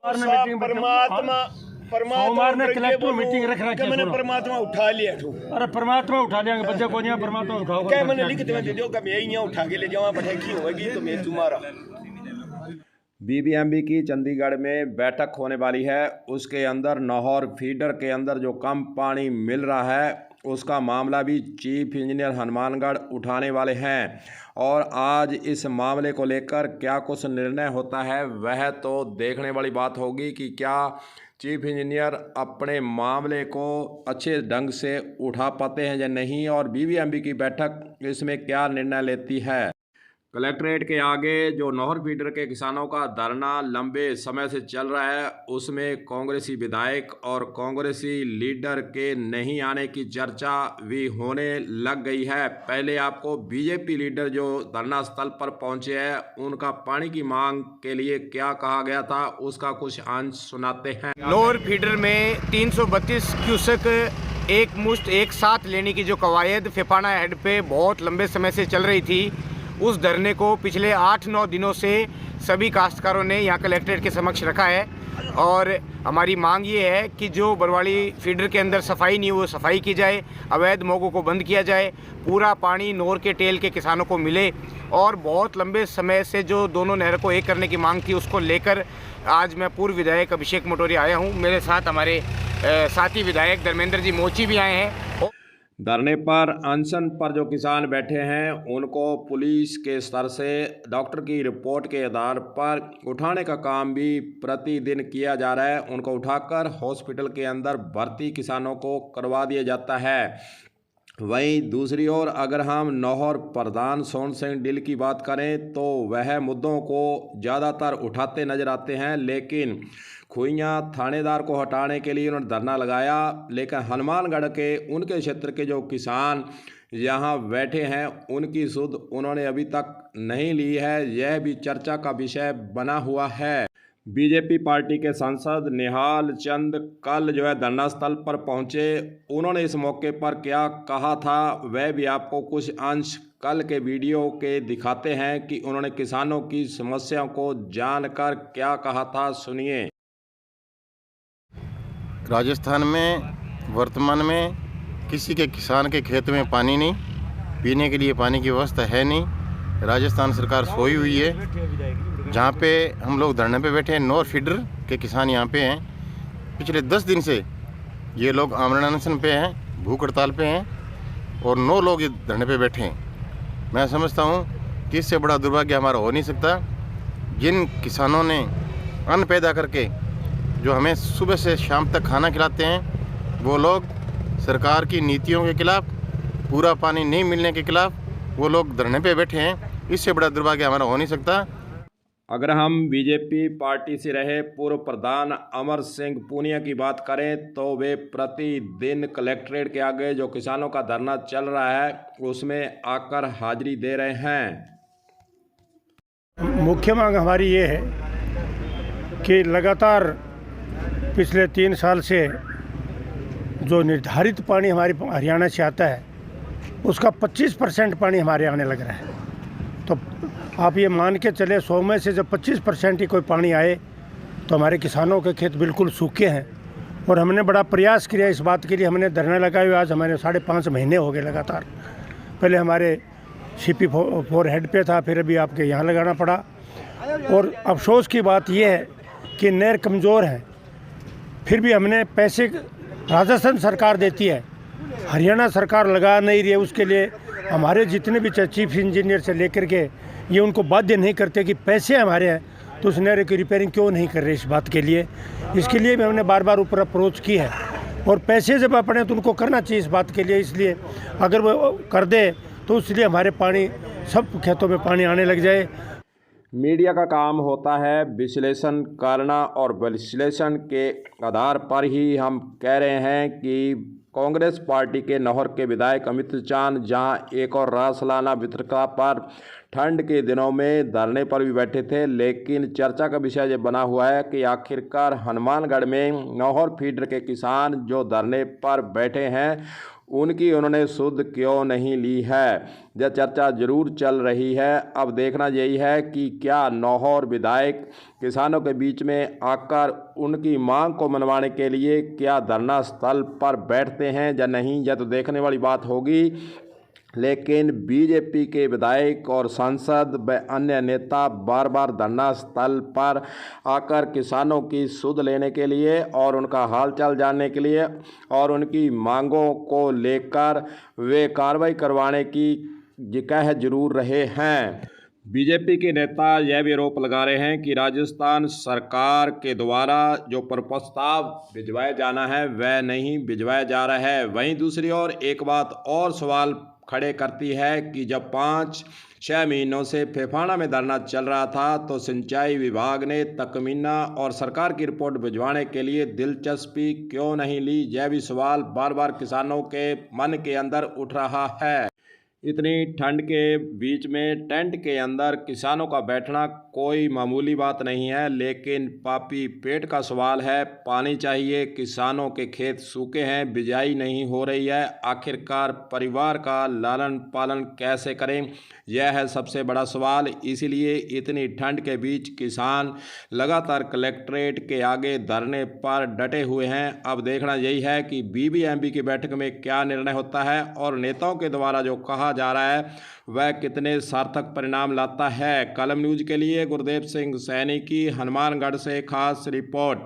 परमात्मा सोमवार ने कलेक्टर मीटिंग रख रखी है। मैंने परमात्मा उठा लिया ठो। अरे परमात्मा उठा लेंगे बच्चे को नहीं परमात्मा उठाओ क्या मैंने लिख दो कि मैं यहाँ उठा के ले जाऊँ बैठकी होगी तो मैं तुम्हारा। बीबीएमबी की चंडीगढ़ में बैठक होने वाली है। उसके अंदर नौहर फीडर के अंदर जो कम पानी मिल रहा है उसका मामला भी चीफ इंजीनियर हनुमानगढ़ उठाने वाले हैं और आज इस मामले को लेकर क्या कुछ निर्णय होता है वह तो देखने वाली बात होगी कि क्या चीफ इंजीनियर अपने मामले को अच्छे ढंग से उठा पाते हैं या नहीं और बीबीएमबी की बैठक इसमें क्या निर्णय लेती है। कलेक्ट्रेट के आगे जो नौहर फीडर के किसानों का धरना लंबे समय से चल रहा है उसमें कांग्रेसी विधायक और कांग्रेसी लीडर के नहीं आने की चर्चा भी होने लग गई है। पहले आपको बीजेपी लीडर जो धरना स्थल पर पहुंचे हैं उनका पानी की मांग के लिए क्या कहा गया था उसका कुछ अंश सुनाते हैं। नौहर फीडर में 332 क्यूसेक एक मुश्त एक साथ लेने की जो कवायद फेफाना हेड पे बहुत लंबे समय से चल रही थी उस धरने को पिछले 8-9 दिनों से सभी काश्तकारों ने यहाँ कलेक्ट्रेट के समक्ष रखा है और हमारी मांग ये है कि जो बरवाड़ी फीडर के अंदर सफाई नहीं वो सफाई की जाए, अवैध मोगों को बंद किया जाए, पूरा पानी नौहर के टेल के किसानों को मिले और बहुत लंबे समय से जो दोनों नहर को एक करने की मांग थी उसको लेकर आज मैं पूर्व विधायक अभिषेक मोटोरी आया हूँ। मेरे साथ हमारे साथी विधायक धर्मेंद्र जी मोची भी आए हैं। धरने पर अनशन पर जो किसान बैठे हैं उनको पुलिस के स्तर से डॉक्टर की रिपोर्ट के आधार पर उठाने का काम भी प्रतिदिन किया जा रहा है। उनको उठाकर हॉस्पिटल के अंदर भर्ती किसानों को करवा दिया जाता है। वहीं दूसरी ओर अगर हम नौहर प्रधान सोन सिंह डिल की बात करें तो वह मुद्दों को ज़्यादातर उठाते नजर आते हैं, लेकिन खुइयाँ थानेदार को हटाने के लिए उन्होंने धरना लगाया, लेकिन हनुमानगढ़ के उनके क्षेत्र के जो किसान यहाँ बैठे हैं उनकी सुध उन्होंने अभी तक नहीं ली है। यह भी चर्चा का विषय बना हुआ है। बीजेपी पार्टी के सांसद निहाल चंद कल जो है धरना स्थल पर पहुंचे। उन्होंने इस मौके पर क्या कहा था वह भी आपको कुछ अंश कल के वीडियो के दिखाते हैं कि उन्होंने किसानों की समस्याओं को जानकर क्या कहा था। सुनिए। राजस्थान में वर्तमान में किसी के किसान के खेत में पानी नहीं, पीने के लिए पानी की व्यवस्था है नहीं। राजस्थान सरकार सोई हुई है। जहाँ पे हम लोग धरने पे बैठे हैं नौहर फीडर के किसान यहाँ पे हैं। पिछले 10 दिन से ये लोग आमरण अनशन पे हैं, भूख हड़ताल पे हैं और 9 लोग ये धरने पे बैठे हैं। मैं समझता हूँ कि इससे बड़ा दुर्भाग्य हमारा हो नहीं सकता। जिन किसानों ने अन्न पैदा करके जो हमें सुबह से शाम तक खाना खिलाते हैं वो लोग सरकार की नीतियों के खिलाफ, पूरा पानी नहीं मिलने के खिलाफ वो लोग धरने पे बैठे हैं। इससे बड़ा दुर्भाग्य हमारा हो नहीं सकता। अगर हम बीजेपी पार्टी से रहे पूर्व प्रधान अमर सिंह पूनिया की बात करें तो वे प्रतिदिन कलेक्ट्रेट के आगे जो किसानों का धरना चल रहा है उसमें आकर हाजिरी दे रहे हैं। मुख्य मांग हमारी ये है कि लगातार पिछले 3 साल से जो निर्धारित पानी हमारे हरियाणा से आता है उसका 25% पानी हमारे आने लग रहा है। तो आप ये मान के चले 100 में से जब 25% ही कोई पानी आए तो हमारे किसानों के खेत बिल्कुल सूखे हैं। और हमने बड़ा प्रयास किया इस बात के लिए, हमने धरना लगाए हुए आज हमारे 5.5 महीने हो गए लगातार। पहले हमारे CP4 हेड पे था, फिर अभी आपके यहाँ लगाना पड़ा। और अफसोस की बात यह है कि नहर कमज़ोर है, फिर भी हमने पैसे राजस्थान सरकार देती है, हरियाणा सरकार लगा नहीं रही है। उसके लिए हमारे जितने भी चीफ इंजीनियर से लेकर के ये उनको बाध्य नहीं करते कि पैसे हमारे हैं तो उस नहर की रिपेयरिंग क्यों नहीं कर रहे। इस बात के लिए इसके लिए भी हमने बार बार ऊपर अप्रोच की है और पैसे जब अपने तो उनको करना चाहिए इस बात के लिए। इसलिए अगर वो कर दे तो इसलिए हमारे पानी सब खेतों में पानी आने लग जाए। मीडिया का काम होता है विश्लेषण करना और विश्लेषण के आधार पर ही हम कह रहे हैं कि कांग्रेस पार्टी के नौहर के विधायक अमित चांद जहां एक और रासलाना वितरका पर ठंड के दिनों में धरने पर भी बैठे थे, लेकिन चर्चा का विषय ये बना हुआ है कि आखिरकार हनुमानगढ़ में नौहर फीडर के किसान जो धरने पर बैठे हैं उनकी उन्होंने सुध क्यों नहीं ली है। यह चर्चा जरूर चल रही है। अब देखना यही है कि क्या नौहर विधायक किसानों के बीच में आकर उनकी मांग को मनवाने के लिए क्या धरना स्थल पर बैठते हैं या नहीं, यह तो देखने वाली बात होगी। लेकिन बीजेपी के विधायक और सांसद व अन्य नेता बार बार धरना स्थल पर आकर किसानों की सुध लेने के लिए और उनका हालचाल जानने के लिए और उनकी मांगों को लेकर वे कार्रवाई करवाने की कह जरूर रहे हैं। बीजेपी के नेता यह भी आरोप लगा रहे हैं कि राजस्थान सरकार के द्वारा जो प्रस्ताव भिजवाया जाना है वह नहीं भिजवाया जा रहा है। वहीं दूसरी ओर एक बात और सवाल खड़े करती है कि जब 5-6 महीनों से फेफाना में धरना चल रहा था तो सिंचाई विभाग ने तकमीना और सरकार की रिपोर्ट भिजवाने के लिए दिलचस्पी क्यों नहीं ली, यह भी सवाल बार बार किसानों के मन के अंदर उठ रहा है। इतनी ठंड के बीच में टेंट के अंदर किसानों का बैठना कोई मामूली बात नहीं है, लेकिन पापी पेट का सवाल है। पानी चाहिए, किसानों के खेत सूखे हैं, बिजाई नहीं हो रही है, आखिरकार परिवार का लालन पालन कैसे करें, यह है सबसे बड़ा सवाल। इसीलिए इतनी ठंड के बीच किसान लगातार कलेक्ट्रेट के आगे धरने पर डटे हुए हैं। अब देखना यही है कि बीबीएमबी की बैठक में क्या निर्णय होता है और नेताओं के द्वारा जो कहा जा रहा है वह कितने सार्थक परिणाम लाता है। कलम न्यूज के लिए गुरदेव सिंह सैनी की हनुमानगढ़ से खास रिपोर्ट।